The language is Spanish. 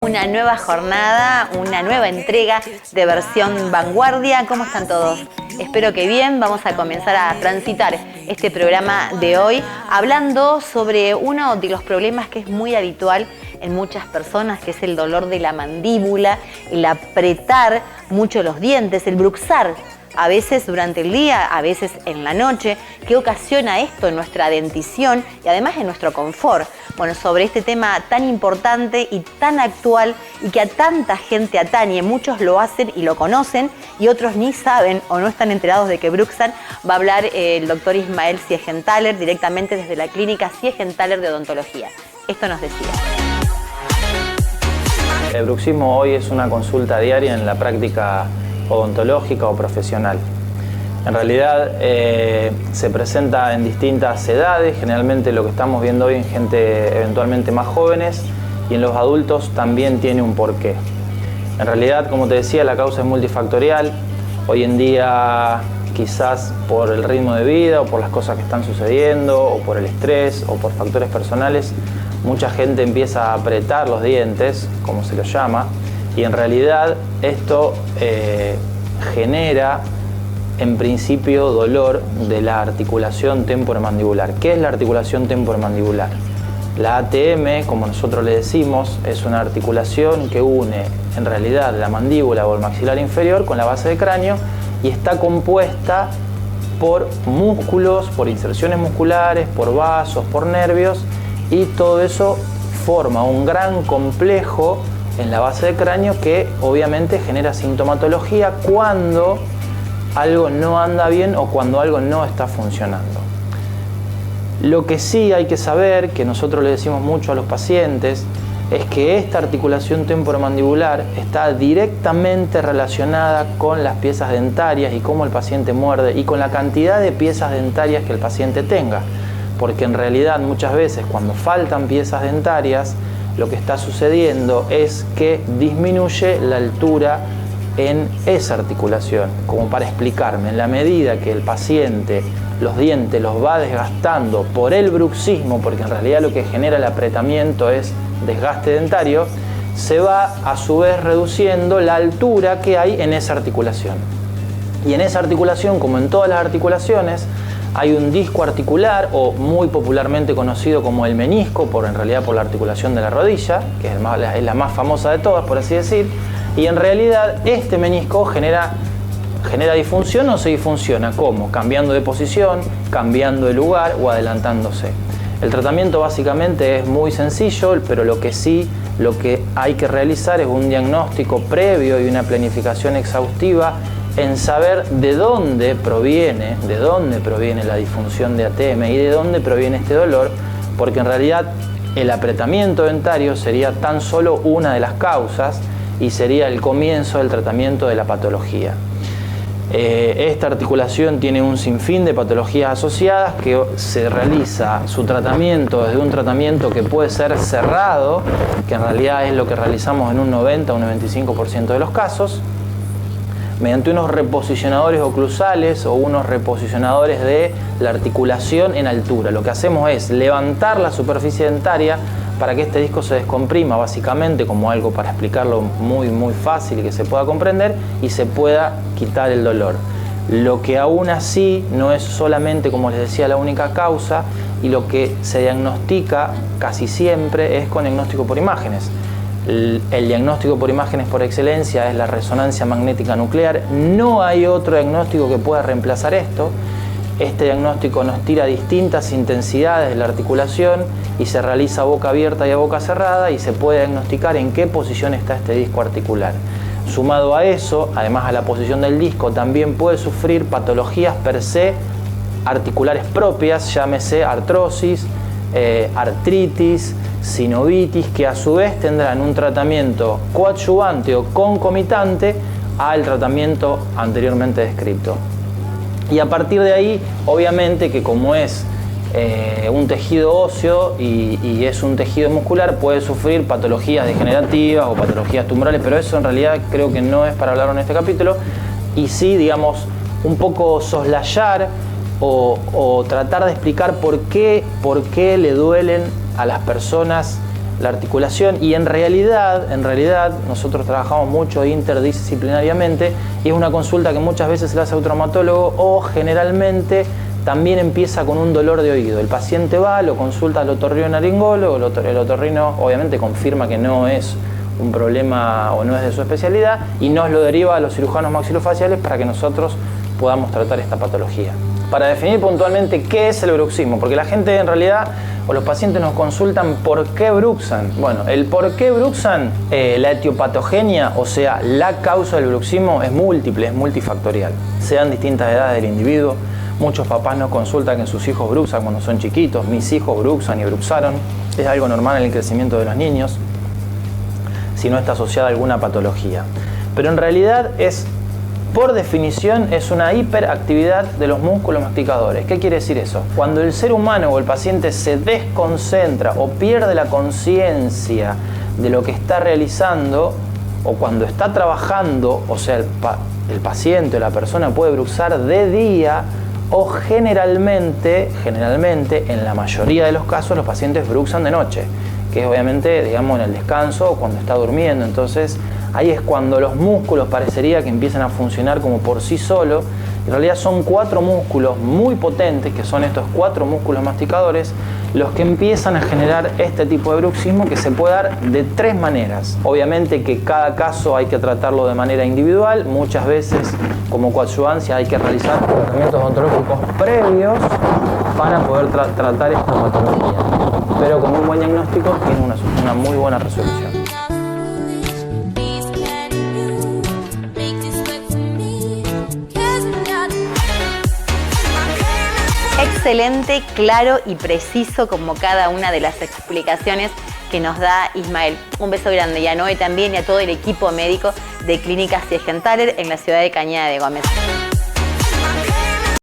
una nueva jornada, una nueva entrega de versión vanguardia. ¿Cómo están todos? Espero que bien. Vamos a comenzar a transitar este programa de hoy hablando sobre uno de los problemas que es muy habitual en muchas personas, que es el dolor de la mandíbula, el apretar mucho los dientes, el bruxar, a veces durante el día, a veces en la noche. ¿Qué ocasiona esto en nuestra dentición y además en nuestro confort? Bueno, sobre este tema tan importante y tan actual y que a tanta gente atañe, muchos lo hacen y lo conocen y otros ni saben o no están enterados de que bruxan, va a hablar el doctor Ismael Siegenthaler directamente desde la clínica Siegenthaler de odontología. Esto nos decía. El bruxismo hoy es una consulta diaria en la práctica odontológica o profesional. En realidad se presenta en distintas edades, generalmente lo que estamos viendo hoy en gente eventualmente más jóvenes, y en los adultos también tiene un porqué. En realidad, como te decía, la causa es multifactorial. Hoy en día, quizás por el ritmo de vida o por las cosas que están sucediendo o por el estrés o por factores personales, mucha gente empieza a apretar los dientes, como se los llama, y en realidad esto genera en principio dolor de la articulación temporomandibular. ¿Qué es la articulación temporomandibular? La ATM, como nosotros le decimos, es una articulación que une en realidad la mandíbula o el maxilar inferior con la base del cráneo y está compuesta por músculos, por inserciones musculares, por vasos, por nervios, y todo eso forma un gran complejo en la base del cráneo que obviamente genera sintomatología cuando algo no anda bien o cuando algo no está funcionando. Lo que sí hay que saber, que nosotros le decimos mucho a los pacientes, es que esta articulación temporomandibular está directamente relacionada con las piezas dentarias y cómo el paciente muerde y con la cantidad de piezas dentarias que el paciente tenga. Porque en realidad muchas veces cuando faltan piezas dentarias, lo que está sucediendo es que disminuye la altura en esa articulación. Como para explicarme, en la medida que el paciente los dientes los va desgastando por el bruxismo, porque en realidad lo que genera el apretamiento es desgaste dentario, se va a su vez reduciendo la altura que hay en esa articulación. Y en esa articulación, como en todas las articulaciones, hay un disco articular, o muy popularmente conocido como el menisco, en realidad por la articulación de la rodilla, que es la más famosa de todas, por así decir, y en realidad este menisco genera disfunción o se disfunciona. ¿Cómo? Cambiando de posición, cambiando de lugar o adelantándose. El tratamiento básicamente es muy sencillo, pero lo que hay que realizar es un diagnóstico previo y una planificación exhaustiva en saber de dónde proviene la disfunción de ATM y de dónde proviene este dolor, porque en realidad el apretamiento dentario sería tan solo una de las causas y sería el comienzo del tratamiento de la patología. Esta articulación tiene un sinfín de patologías asociadas que se realiza su tratamiento desde un tratamiento que puede ser cerrado, que en realidad es lo que realizamos en un 90 o un 95% de los casos, mediante unos reposicionadores oclusales o unos reposicionadores de la articulación en altura. Lo que hacemos es levantar la superficie dentaria para que este disco se descomprima, básicamente como algo para explicarlo muy fácil y que se pueda comprender, y se pueda quitar el dolor. Lo que aún así no es solamente, como les decía, la única causa, y lo que se diagnostica casi siempre es con diagnóstico por imágenes. El diagnóstico por imágenes por excelencia es la resonancia magnética nuclear. No hay otro diagnóstico que pueda reemplazar esto. Este diagnóstico nos tira distintas intensidades de la articulación y se realiza a boca abierta y a boca cerrada y se puede diagnosticar en qué posición está este disco articular. Sumado a eso, además a la posición del disco, también puede sufrir patologías per se articulares propias, llámese artrosis, artritis, sinovitis, que a su vez tendrán un tratamiento coadyuvante o concomitante al tratamiento anteriormente descrito. Y a partir de ahí, obviamente que como es un tejido óseo y es un tejido muscular, puede sufrir patologías degenerativas o patologías tumorales, pero eso en realidad creo que no es para hablar en este capítulo, y sí, digamos, un poco soslayar o tratar de explicar por qué le duelen a las personas la articulación, y en realidad nosotros trabajamos mucho interdisciplinariamente y es una consulta que muchas veces se le hace a un traumatólogo o generalmente también empieza con un dolor de oído. El paciente va, lo consulta al otorrinolaringólogo, el otorrino obviamente confirma que no es un problema o no es de su especialidad y nos lo deriva a los cirujanos maxilofaciales para que nosotros podamos tratar esta patología. Para definir puntualmente qué es el bruxismo, porque la gente en realidad o los pacientes nos consultan por qué bruxan. Bueno, el por qué bruxan, la etiopatogenia, o sea, la causa del bruxismo es múltiple, es multifactorial. Se dan distintas edades del individuo. Muchos papás nos consultan que sus hijos bruxan cuando son chiquitos. Mis hijos bruxan y bruxaron. Es algo normal en el crecimiento de los niños, si no está asociada a alguna patología. Pero en realidad es, por definición, es una hiperactividad de los músculos masticadores. ¿Qué quiere decir eso? Cuando el ser humano o el paciente se desconcentra o pierde la conciencia de lo que está realizando, o cuando está trabajando, o sea, el paciente o la persona puede bruxar de día, o generalmente, en la mayoría de los casos, los pacientes bruxan de noche, que es obviamente, digamos, en el descanso o cuando está durmiendo. Entonces, ahí es cuando los músculos parecería que empiezan a funcionar como por sí solos. En realidad son 4 músculos muy potentes, que son estos 4 músculos masticadores, los que empiezan a generar este tipo de bruxismo, que se puede dar de 3 maneras. Obviamente que cada caso hay que tratarlo de manera individual. Muchas veces, como coadyuvancia, hay que realizar tratamientos odontológicos previos para poder tratar esta patología. Pero con un buen diagnóstico tiene una muy buena resolución. Excelente, claro y preciso como cada una de las explicaciones que nos da Ismael. Un beso grande y a Noé también y a todo el equipo médico de Clínicas Siegenthaler en la ciudad de Cañada de Gómez.